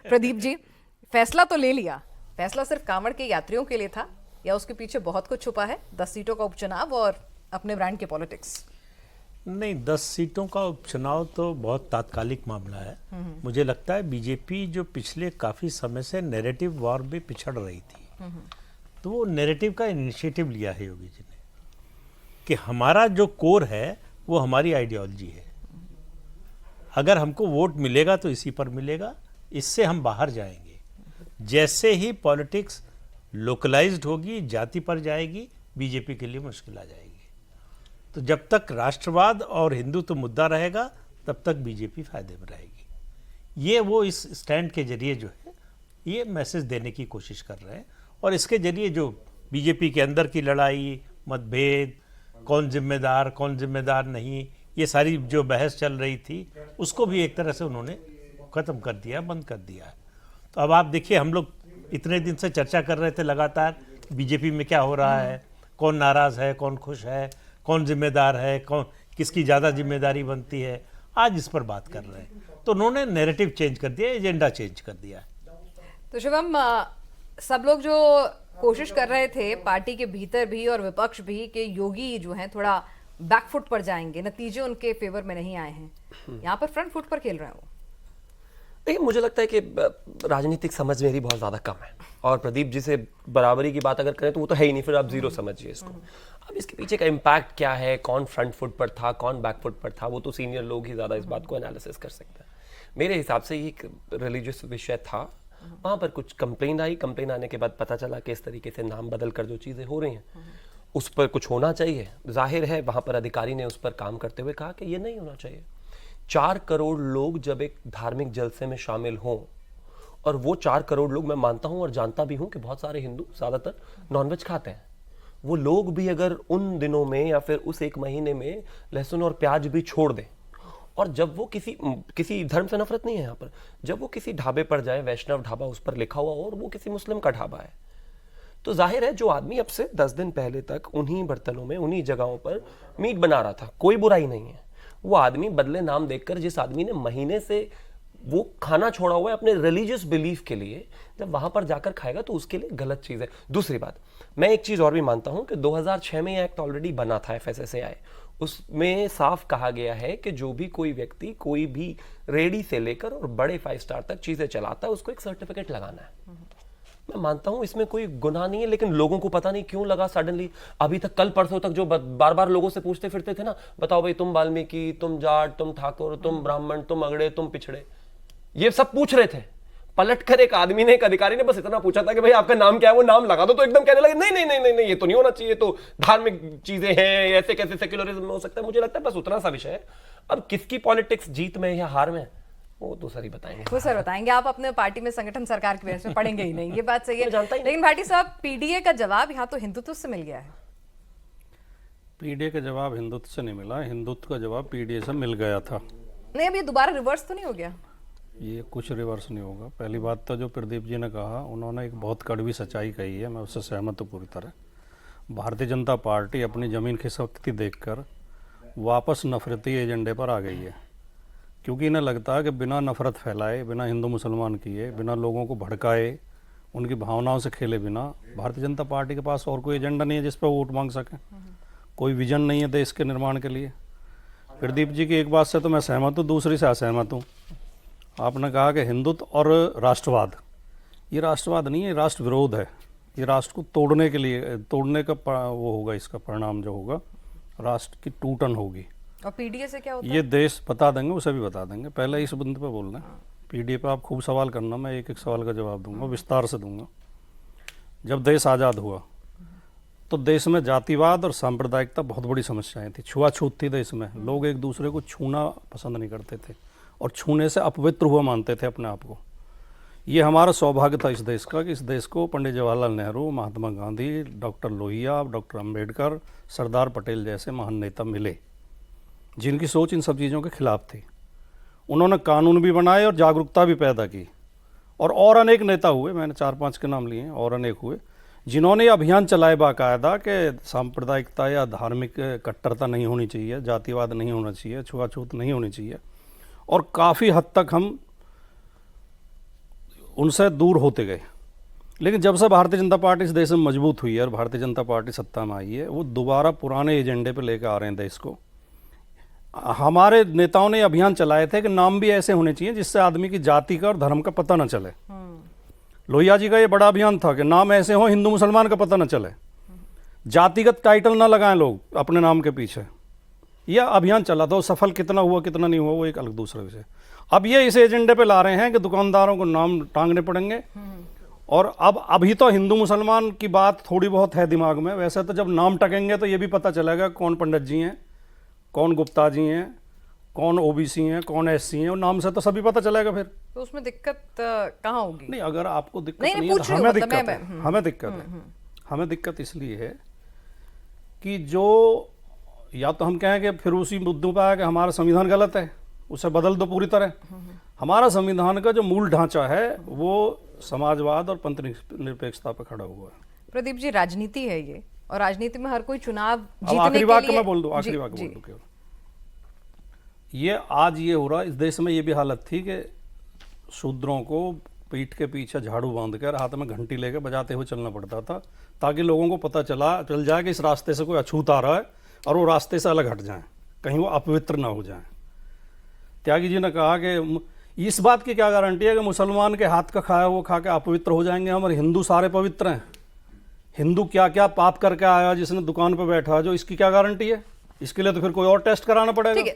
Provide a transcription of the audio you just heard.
प्रदीप जी, फैसला तो ले लिया, फैसला सिर्फ कांवड़ के यात्रियों के लिए था या उसके पीछे बहुत कुछ छुपा है? 10 सीटों का उपचुनाव और अपने ब्रांड के पॉलिटिक्स। नहीं, 10 सीटों का उपचुनाव तो बहुत तात्कालिक मामला है। मुझे लगता है बीजेपी जो पिछले काफ़ी समय से नैरेटिव वॉर में पिछड़ रही थी, तो वो नैरेटिव का इनिशिएटिव लिया है योगी जी ने कि हमारा जो कोर है वो हमारी आइडियोलॉजी है। अगर हमको वोट मिलेगा तो इसी पर मिलेगा, इससे हम बाहर जाएंगे। जैसे ही पॉलिटिक्स लोकलाइज्ड होगी, जाति पर जाएगी, बीजेपी के लिए मुश्किल आ जाएगी। तो जब तक राष्ट्रवाद और हिंदुत्व मुद्दा रहेगा तब तक बीजेपी फायदे में रहेगी। ये वो इस स्टैंड के जरिए जो है ये मैसेज देने की कोशिश कर रहे हैं, और इसके जरिए जो बीजेपी के अंदर की लड़ाई, मतभेद, कौन जिम्मेदार नहीं, ये सारी जो बहस चल रही थी उसको भी एक तरह से उन्होंने ख़त्म कर दिया, बंद कर दिया। तो अब आप देखिए, हम लोग इतने दिन से चर्चा कर रहे थे लगातार बीजेपी में क्या हो रहा है, कौन नाराज़ है, कौन खुश है, कौन जिम्मेदार है, कौन किसकी ज़्यादा जिम्मेदारी बनती है। आज इस पर बात कर रहे हैं, तो उन्होंने नैरेटिव चेंज कर दिया, एजेंडा चेंज कर दिया। तो शिवम, सब लोग जो कोशिश कर रहे थे पार्टी के भीतर भी और विपक्ष भी कि योगी जो है थोड़ा बैकफुट पर जाएंगे, नतीजे उनके फेवर में नहीं आए हैं, यहाँ पर फ्रंट फुट पर खेल रहे हैं वो। देखिए, मुझे लगता है कि राजनीतिक समझ मेरी बहुत ज़्यादा कम है, और प्रदीप जी से बराबरी की बात अगर करें तो वो तो है ही नहीं, फिर आप जीरो समझिए इसको। अब इसके पीछे का इम्पैक्ट क्या है, कौन फ्रंट फुट पर था, कौन बैक फुट पर था, वो तो सीनियर लोग ही ज़्यादा इस बात को एनालिसिस कर सकते हैं। मेरे हिसाब से ये एक रिलीजियस विषय था, वहाँ पर कुछ कंप्लेन आई, कंप्लेन आने के बाद पता चला कि इस तरीके से नाम बदल कर जो चीज़ें हो रही हैं उस पर कुछ होना चाहिए। जाहिर है वहाँ पर अधिकारी ने उस पर काम करते हुए कहा कि ये नहीं होना चाहिए। 4 करोड़ लोग जब एक धार्मिक जलसे में शामिल हों, और वो 4 करोड़ लोग, मैं मानता हूँ और जानता भी हूँ कि बहुत सारे हिंदू ज़्यादातर नॉनवेज खाते हैं, वो लोग भी अगर उन दिनों में या फिर उस एक महीने में लहसुन और प्याज भी छोड़ दें, और जब वो किसी धर्म से नफरत नहीं है यहाँ पर, जब वो किसी ढाबे पर जाए, वैष्णव ढाबा उस पर लिखा हुआ हो और वो किसी मुस्लिम का ढाबा है, तो जाहिर है जो आदमी अब से 10 दिन पहले तक उन्हीं बर्तनों में, उन्हीं जगहों पर मीट बना रहा था, कोई बुराई नहीं है, वो आदमी बदले नाम देखकर, जिस आदमी ने महीने से वो खाना छोड़ा हुआ है अपने रिलीजियस बिलीफ के लिए, जब वहां पर जाकर खाएगा तो उसके लिए गलत चीज है। दूसरी बात, मैं एक चीज और भी मानता हूं कि 2006 में यह एक्ट ऑलरेडी बना था, FSSAI, उसमें साफ कहा गया है कि जो भी कोई व्यक्ति कोई भी रेडी से लेकर और बड़े 5 स्टार तक चीजें चलाता है उसको एक सर्टिफिकेट लगाना है। मैं मानता हूं इसमें कोई गुनाह नहीं है, लेकिन लोगों को पता नहीं क्यों लगा सडनली। अभी तक कल परसों तक जो बार बार लोगों से पूछते फिरते थे ना, बताओ भाई तुम वाल्मीकि, तुम जाट, तुम ठाकुर, तुम ब्राह्मण, तुम अगड़े, तुम पिछड़े, ये सब पूछ रहे थे। पलटकर एक आदमी ने, एक अधिकारी ने बस इतना पूछा था कि भाई आपका नाम क्या है, वो नाम लगा दो, तो एकदम कहने लगे नहीं नहीं नहीं नहीं नहीं, ये तो नहीं होना चाहिए, तो धार्मिक चीजें हैं, ऐसे कैसे सेक्युलरिज्म में हो सकता है। मुझे लगता है बस उतना सा विषय है। अब किसकी पॉलिटिक्स जीत में या हार में, वो तो सर ही बताएंगे। वो सर बताएंगे, आप अपने पार्टी में संगठन सरकार की वजह से पढ़ेंगे ही नहीं, ये बात सही है। लेकिन भाटी साहब, पीडीए का जवाब यहाँ तो हिंदुत्व से मिल गया है। पीडीए का जवाब हिंदुत्व से नहीं मिला, हिंदुत्व का जवाब पीडीए से मिल गया था। नहीं, अब ये दोबारा रिवर्स तो नहीं हो गया? ये कुछ रिवर्स नहीं होगा। पहली बात तो जो प्रदीप जी ने कहा, उन्होंने एक बहुत कड़वी सच्चाई कही है, मैं उससे सहमत हूँ पूरी तरह। भारतीय जनता पार्टी अपनी ज़मीन खिसकती देखकर वापस नफरती एजेंडे पर आ गई है, क्योंकि इन्हें लगता है कि बिना नफरत फैलाए, बिना हिंदू मुसलमान किए, बिना लोगों को भड़काए, उनकी भावनाओं से खेले बिना भारतीय जनता पार्टी के पास और कोई एजेंडा नहीं है जिस पर वोट मांग सकें। कोई विजन नहीं है देश के निर्माण के लिए। प्रदीप जी की एक बात से तो मैं सहमत हूँ, दूसरी से असहमत हूँ। आपने कहा कि हिंदुत्व और राष्ट्रवाद, ये राष्ट्रवाद नहीं है, राष्ट्र विरोध है। ये राष्ट्र को तोड़ने के लिए, तोड़ने का वो होगा, इसका परिणाम जो होगा राष्ट्र की टूटन होगी। और पीडीए से क्या होता ये देश बता देंगे, उसे भी बता देंगे। पहले इस बिंदु पे बोलना है, पीडीए पे आप खूब सवाल करना, मैं एक एक सवाल का जवाब दूंगा, विस्तार से दूंगा। जब देश आज़ाद हुआ तो देश में जातिवाद और सांप्रदायिकता बहुत बड़ी समस्याएं थी, छुआछूत थी देश में। लोग एक दूसरे को छूना पसंद नहीं करते थे और छूने से अपवित्र हुआ मानते थे अपने आप को। ये हमारा सौभाग्य था इस देश का कि इस देश को पंडित जवाहरलाल नेहरू, महात्मा गांधी, डॉक्टर लोहिया, डॉक्टर अंबेडकर, सरदार पटेल जैसे महान नेता मिले, जिनकी सोच इन सब चीज़ों के खिलाफ थी। उन्होंने कानून भी बनाए और जागरूकता भी पैदा की, और अनेक नेता हुए, मैंने 4-5 के नाम लिए हैं, और अनेक हुए जिन्होंने अभियान चलाए बाकायदा कि सांप्रदायिकता या धार्मिक कट्टरता नहीं होनी चाहिए, जातिवाद नहीं होना चाहिए, छुआछूत नहीं होनी चाहिए। और काफ़ी हद तक हम उनसे दूर होते गए। लेकिन जब से भारतीय जनता पार्टी इस देश में मजबूत हुई है और भारतीय जनता पार्टी सत्ता में आई है, वो दोबारा पुराने एजेंडे पे लेकर आ रहे हैं देश को। हमारे नेताओं ने अभियान चलाए थे कि नाम भी ऐसे होने चाहिए जिससे आदमी की जाति का और धर्म का पता न चले। लोहिया जी का ये बड़ा अभियान था कि नाम ऐसे हो हिंदू मुसलमान का पता न चले, जातिगत टाइटल ना लगाएं लोग अपने नाम के पीछे। यह अभियान चला था, सफल कितना हुआ कितना नहीं हुआ वो एक अलग दूसरा विषय। अब ये इस एजेंडे पे ला रहे हैं कि दुकानदारों को नाम टांगने पड़ेंगे। और अब अभी तो हिंदू मुसलमान की बात थोड़ी बहुत है दिमाग में, वैसे तो जब नाम टकेंगे तो ये भी पता चलेगा कौन पंडित जी हैं, कौन गुप्ता जी हैं, कौन ओबीसी हैं, कौन एससी हैं, और नाम से तो सभी पता चलेगा फिर। तो उसमें दिक्कत कहाँ होगी? नहीं, अगर आपको दिक्कत नहीं, नहीं है पूछ तो रही हूँ, हमें मतलब दिक्कत मैं- है। हमें दिक्कत है। हमें दिक्कत इसलिए है कि जो या तो हम कहें कि फिर उसी मुद्दों पर आया कि हमारा संविधान गलत है, उसे बदल दो पूरी तरह। हमारा संविधान का जो मूल ढांचा है वो समाजवाद और पंथ निरपेक्षता पर खड़ा हुआ है। प्रदीप जी, राजनीति है ये, और राजनीति में हर कोई चुनाव अब जीतने आखिरी के वाक्य लिए मैं बोल दूं, आखिरी जी, वाक्य जी। बोल दूं केवल। ये आज ये हो रहा, इस देश में ये भी हालत थी कि शूद्रों को पीठ के पीछे झाड़ू बांधकर हाथ में घंटी लेकर बजाते हुए चलना पड़ता था, ताकि लोगों को पता चल जाए कि इस रास्ते से कोई अछूत आ रहा है और वो रास्ते से अलग हट जाएं, कहीं वो अपवित्र ना हो जाएं। त्यागी जी ने कहा कि इस बात की क्या गारंटी है कि मुसलमान के हाथ का खाया वो खा के अपवित्र हो जाएंगे हम, और हिंदू सारे पवित्र हैं? हिंदू क्या क्या पाप करके आया जिसने दुकान पर बैठा, जो इसकी क्या गारंटी है? इसके लिए तो फिर कोई और टेस्ट कराना पड़ेगा। ठीक है,